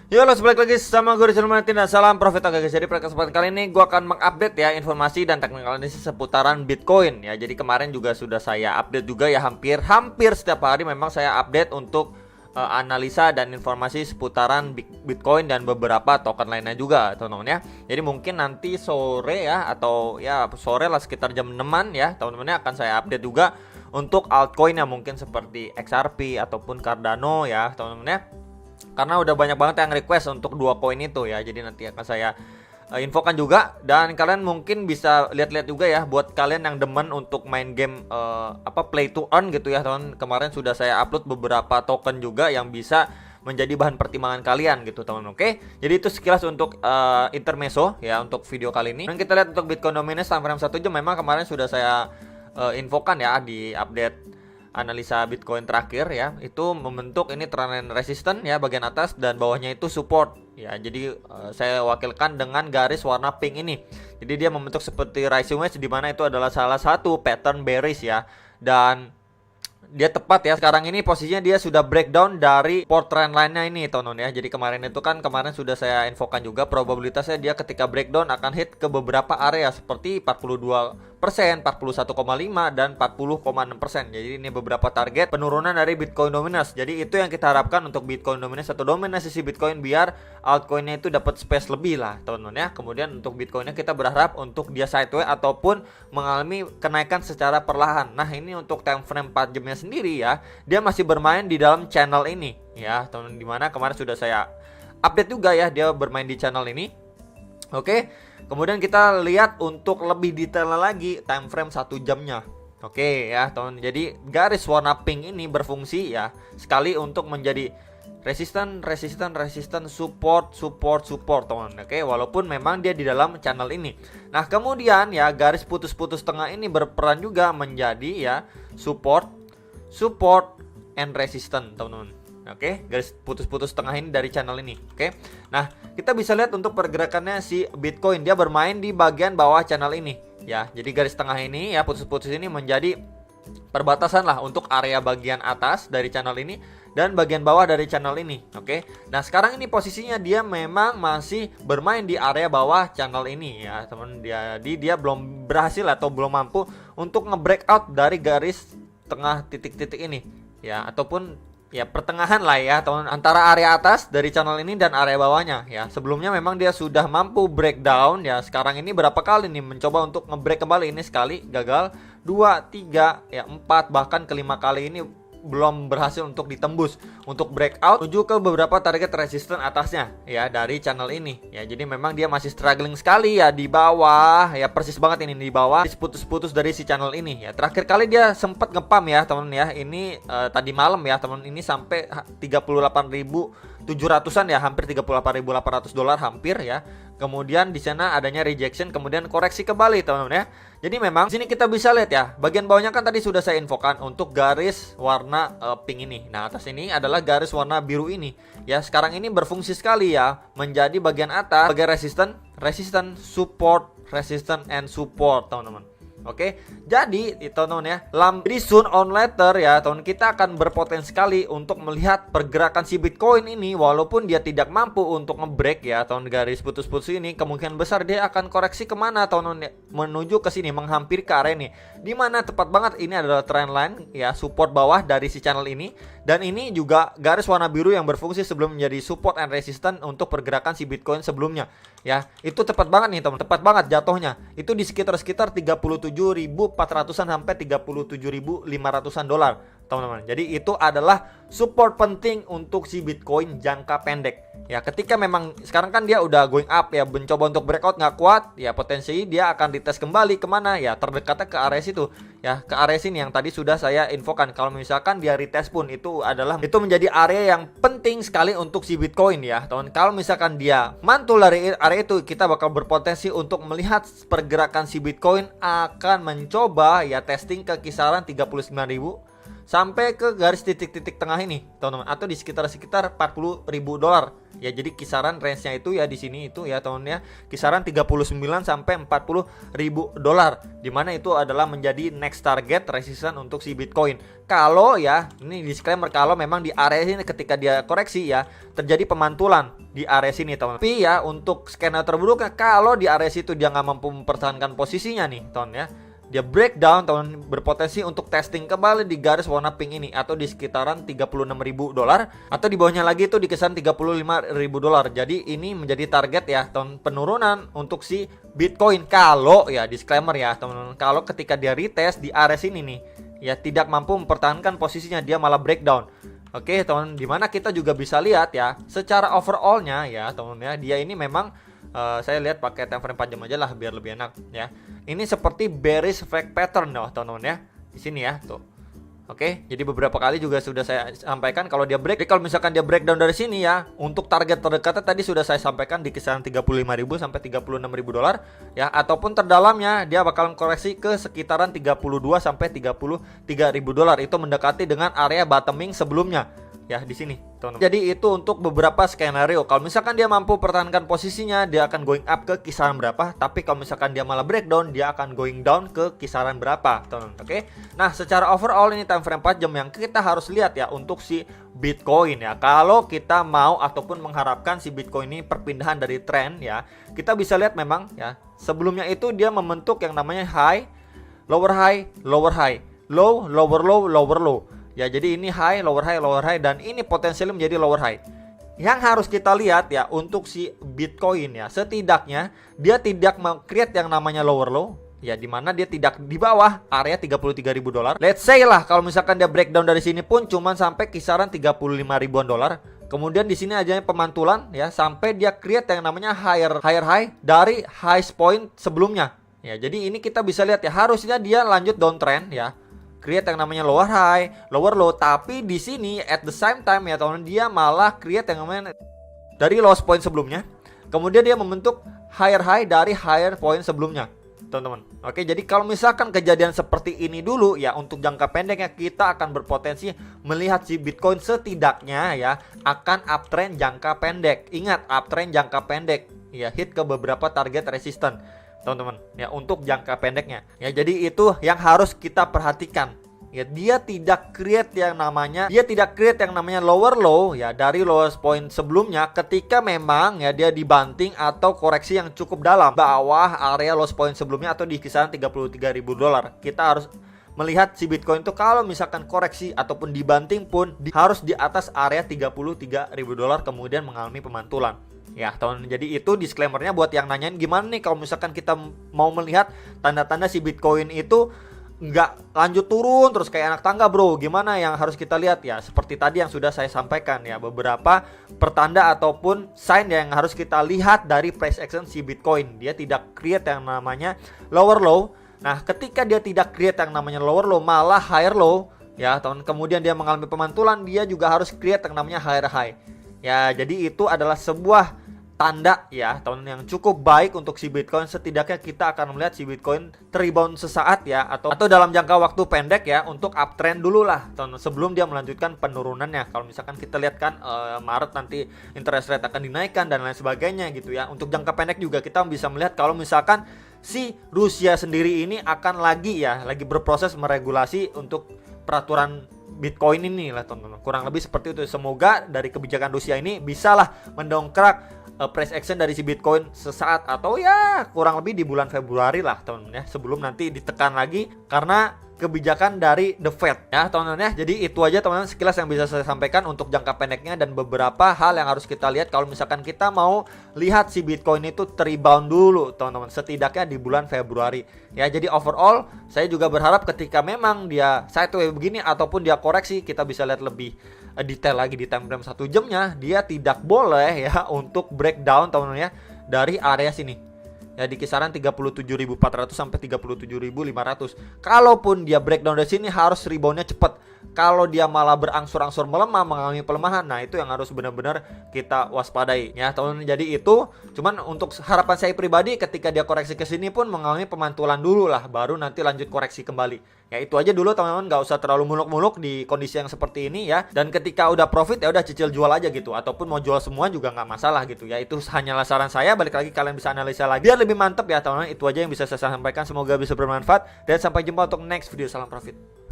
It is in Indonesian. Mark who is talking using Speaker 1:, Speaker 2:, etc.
Speaker 1: Yo, lo balik lagi sama gue Rizal Martin dan salam profit oke guys. Jadi pada kesempatan kali ini gue akan mengupdate ya informasi dan teknikal analisis seputaran Bitcoin ya. Jadi kemarin juga sudah saya update juga ya, hampir setiap hari memang saya update untuk analisa dan informasi seputaran Bitcoin dan beberapa token lainnya juga teman-teman ya. Jadi mungkin nanti sore ya, atau ya sore lah sekitar jam 6-an ya teman-teman ya, akan saya update juga untuk altcoin yang mungkin seperti XRP ataupun Cardano ya teman-teman ya. Karena udah banyak banget yang request untuk dua koin itu ya. Jadi nanti akan saya infokan juga. Dan kalian mungkin bisa lihat-lihat juga ya, buat kalian yang demen untuk main game play to earn gitu ya teman. Kemarin sudah saya upload beberapa token juga yang bisa menjadi bahan pertimbangan kalian gitu teman. Oke. Jadi itu sekilas untuk intermezzo ya untuk video kali ini. Dan kita lihat untuk Bitcoin dominance time frame 1 jam, memang kemarin sudah saya infokan ya di update analisa Bitcoin terakhir ya, itu membentuk ini trendline resistance ya bagian atas, dan bawahnya itu support ya. Jadi saya wakilkan dengan garis warna pink ini. Jadi dia membentuk seperti rising wedge, di mana itu adalah salah satu pattern bearish ya, dan dia tepat ya. Sekarang ini posisinya dia sudah breakdown dari support trend line-nya ini teman-teman ya. Jadi kemarin sudah saya infokan juga probabilitasnya dia ketika breakdown akan hit ke beberapa area seperti 42%, 41,5 dan 40,6%. Jadi ini beberapa target penurunan dari Bitcoin dominance. Jadi itu yang kita harapkan untuk Bitcoin dominance atau dominasi si Bitcoin, biar altcoinnya itu dapat space lebih lah teman-teman ya. Kemudian untuk Bitcoinnya kita berharap untuk dia sideways ataupun mengalami kenaikan secara perlahan. Nah, ini untuk time frame 4 jamnya sendiri ya, dia masih bermain di dalam channel ini ya teman-teman, dimana kemarin sudah saya update juga ya, dia bermain di channel ini. Oke, kemudian kita lihat untuk lebih detail lagi time frame 1 jamnya. Oke ya teman, jadi garis warna pink ini berfungsi ya sekali untuk menjadi resisten, support teman. Oke, walaupun memang dia di dalam channel ini. Nah, kemudian ya garis putus-putus tengah ini berperan juga menjadi ya support and resistance teman-teman. Oke, garis putus-putus tengah ini dari channel ini. Oke. Nah, kita bisa lihat untuk pergerakannya si Bitcoin, dia bermain di bagian bawah channel ini ya. Jadi garis tengah ini ya, putus-putus ini menjadi perbatasan lah untuk area bagian atas dari channel ini dan bagian bawah dari channel ini. Oke. Nah, sekarang ini posisinya dia memang masih bermain di area bawah channel ini ya, teman. Dia belum berhasil atau belum mampu untuk nge-breakout dari garis tengah titik-titik ini ya, ataupun ya pertengahan lah ya teman, antara area atas dari channel ini dan area bawahnya ya. Sebelumnya memang dia sudah mampu breakdown ya. Sekarang ini berapa kali nih mencoba untuk nge-break kembali, ini sekali gagal, 2, 3 ya, 4 bahkan kelima kali ini belum berhasil untuk ditembus untuk breakout menuju ke beberapa target resistance atasnya ya dari channel ini ya. Jadi memang dia masih struggling sekali ya di bawah ya, persis banget ini di bawah, putus-putus dari si channel ini ya. Terakhir kali dia sempat ngepam ya teman ya, ini tadi malam ya teman, ini sampai 38.700-an ya, hampir 38.800 dolar hampir ya. Kemudian di sana adanya rejection, kemudian koreksi kembali teman-teman ya. Jadi memang sini kita bisa lihat ya, bagian bawahnya kan tadi sudah saya infokan untuk garis warna pink ini. Nah, atas ini adalah garis warna biru ini. Ya, sekarang ini berfungsi sekali ya menjadi bagian atas sebagai resisten, support, and support teman-teman. Oke, jadi teman-teman ya, jadi soon on later ya teman, kita akan berpotensi sekali untuk melihat pergerakan si Bitcoin ini, walaupun dia tidak mampu untuk nge-break ya teman, garis putus-putus ini, kemungkinan besar dia akan koreksi kemana teman, menuju ke sini, menghampiri ke area ini, dimana tepat banget ini adalah trend line ya, support bawah dari si channel ini, dan ini juga garis warna biru yang berfungsi sebelum menjadi support and resistance untuk pergerakan si Bitcoin sebelumnya ya. Itu tepat banget nih teman, tepat banget jatuhnya itu di sekitar 37.400-an sampai 37.500-an dolar teman-teman. Jadi itu adalah support penting untuk si Bitcoin jangka pendek ya. Ketika memang sekarang kan dia udah going up ya, mencoba untuk breakout nggak kuat ya, potensi dia akan dites kembali kemana ya, terdekatnya ke area situ ya, ke area sini yang tadi sudah saya infokan. Kalau misalkan dia retest pun itu menjadi area yang penting sekali untuk si Bitcoin ya teman. Kalau misalkan dia mantul dari area itu, kita bakal berpotensi untuk melihat pergerakan si Bitcoin akan mencoba ya testing ke kisaran 39.000 sampai ke garis titik-titik tengah ini, teman-teman, atau di sekitar $40.000 ya. Jadi kisaran range-nya itu ya di sini itu ya, teman-teman ya, kisaran 39 sampai $40.000, di mana itu adalah menjadi next target resistance untuk si Bitcoin. Kalau ya, ini disclaimer, kalau memang di area ini ketika dia koreksi ya terjadi pemantulan di area sini, teman-teman. Tapi ya untuk skenario terburuknya, kalau di area situ dia nggak mampu mempertahankan posisinya nih, teman ya, dia breakdown, teman, berpotensi untuk testing kembali di garis warna pink ini atau di sekitaran $36.000, atau di bawahnya lagi itu di kisaran $35.000. Jadi ini menjadi target ya, teman, penurunan untuk si Bitcoin. Kalau ya, disclaimer ya, teman-teman, kalau ketika dia retest di area sini nih ya tidak mampu mempertahankan posisinya, dia malah breakdown. Oke, teman, dimana kita juga bisa lihat ya secara overallnya ya, teman ya, dia ini memang saya lihat pakai time frame 4 jam aja lah biar lebih enak ya. Ini seperti bearish flag pattern loh, teman-teman ya. Di sini ya, tuh. Oke, jadi beberapa kali juga sudah saya sampaikan kalau dia break. Jadi kalau misalkan dia breakdown dari sini ya, untuk target terdekatnya tadi sudah saya sampaikan di kisaran $35.000 sampai $36.000 ya, ataupun terdalamnya dia bakalan koreksi ke sekitaran $32 sampai $33.000. Itu mendekati dengan area bottoming sebelumnya. Ya di sini, teman-teman. Jadi itu untuk beberapa skenario. Kalau misalkan dia mampu pertahankan posisinya, dia akan going up ke kisaran berapa. Tapi kalau misalkan dia malah breakdown, dia akan going down ke kisaran berapa, teman-teman. Oke. Nah, secara overall ini time frame 4 jam yang kita harus lihat ya untuk si Bitcoin ya. Kalau kita mau ataupun mengharapkan si Bitcoin ini perpindahan dari tren ya, kita bisa lihat memang ya, sebelumnya itu dia membentuk yang namanya high, lower high, lower high, low, lower low, lower low. Ya, jadi ini high, lower high, dan ini potensialnya menjadi lower high. Yang harus kita lihat ya untuk si Bitcoin ya, setidaknya dia tidak create yang namanya lower low ya, dimana dia tidak di bawah area $33.000. Let's say lah kalau misalkan dia breakdown dari sini pun cuman sampai kisaran $35.000-an. Kemudian di sini aja pemantulan ya sampai dia create yang namanya higher high dari highest point sebelumnya. Ya, jadi ini kita bisa lihat ya, harusnya dia lanjut downtrend ya, create yang namanya lower high, lower low, tapi di sini at the same time ya, teman-teman, dia malah create yang namanya dari lowest point sebelumnya. Kemudian dia membentuk higher high dari higher point sebelumnya, teman-teman. Oke, jadi kalau misalkan kejadian seperti ini dulu ya, untuk jangka pendeknya kita akan berpotensi melihat si Bitcoin setidaknya ya akan uptrend jangka pendek. Ingat, uptrend jangka pendek ya, hit ke beberapa target resistance, teman-teman ya, untuk jangka pendeknya ya. Jadi itu yang harus kita perhatikan ya, dia tidak create yang namanya lower low ya dari lowest point sebelumnya ketika memang ya dia dibanting atau koreksi yang cukup dalam bawah area lowest point sebelumnya atau di kisaran $33.000. Kita harus melihat si Bitcoin itu kalau misalkan koreksi ataupun dibanting pun harus di atas area $33.000 kemudian mengalami pemantulan. Ya, teman, jadi itu disclaimernya buat yang nanyain gimana nih kalau misalkan kita mau melihat tanda-tanda si Bitcoin itu nggak lanjut turun terus kayak anak tangga, bro. Gimana yang harus kita lihat ya? Seperti tadi yang sudah saya sampaikan ya, beberapa pertanda ataupun sign yang harus kita lihat dari price action si Bitcoin. Dia tidak create yang namanya lower low. Nah, ketika dia tidak create yang namanya lower low, malah higher low ya, teman. Kemudian dia mengalami pemantulan, dia juga harus create yang namanya higher high. Ya, jadi itu adalah sebuah tanda ya, teman, yang cukup baik untuk si Bitcoin. Setidaknya kita akan melihat si Bitcoin rebound sesaat ya, atau dalam jangka waktu pendek ya, untuk uptrend dulu lah, teman, sebelum dia melanjutkan penurunannya. Kalau misalkan kita lihat kan Maret nanti interest rate akan dinaikkan dan lain sebagainya gitu ya. Untuk jangka pendek juga kita bisa melihat kalau misalkan si Rusia sendiri ini akan lagi berproses meregulasi untuk peraturan Bitcoin ini lah, teman-teman. Kurang lebih seperti itu. Semoga dari kebijakan Rusia ini bisalah mendongkrak price action dari si Bitcoin sesaat, atau ya kurang lebih di bulan Februari lah, teman-teman ya, sebelum nanti ditekan lagi karena kebijakan dari The Fed ya, teman-teman ya. Jadi itu aja, teman-teman, sekilas yang bisa saya sampaikan untuk jangka pendeknya dan beberapa hal yang harus kita lihat kalau misalkan kita mau lihat si Bitcoin itu rebound dulu, teman-teman, setidaknya di bulan Februari ya. Jadi overall saya juga berharap ketika memang dia sideways begini ataupun dia koreksi, kita bisa lihat lebih detail lagi di time frame 1 jamnya, dia tidak boleh ya untuk breakdown, teman-teman ya, dari area sini ya, di kisaran 37.400 sampai 37.500. Kalaupun dia breakdown dari sini harus reboundnya cepat. kalau dia malah berangsur-angsur melemah, mengalami pelemahan, nah itu yang harus benar-benar kita waspadai ya teman-teman. Jadi itu cuman untuk harapan saya pribadi, ketika dia koreksi ke sini pun mengalami pemantulan dulu lah, baru nanti lanjut koreksi kembali. Ya itu aja dulu teman-teman, nggak usah terlalu muluk-muluk di kondisi yang seperti ini ya. Dan ketika udah profit ya udah cicil jual aja gitu, ataupun mau jual semua juga nggak masalah gitu ya. Itu hanyalah saran saya, balik lagi kalian bisa analisa lagi biar lebih mantep ya teman-teman. Itu aja yang bisa saya sampaikan, semoga bisa bermanfaat dan sampai jumpa untuk next video. Salam profit.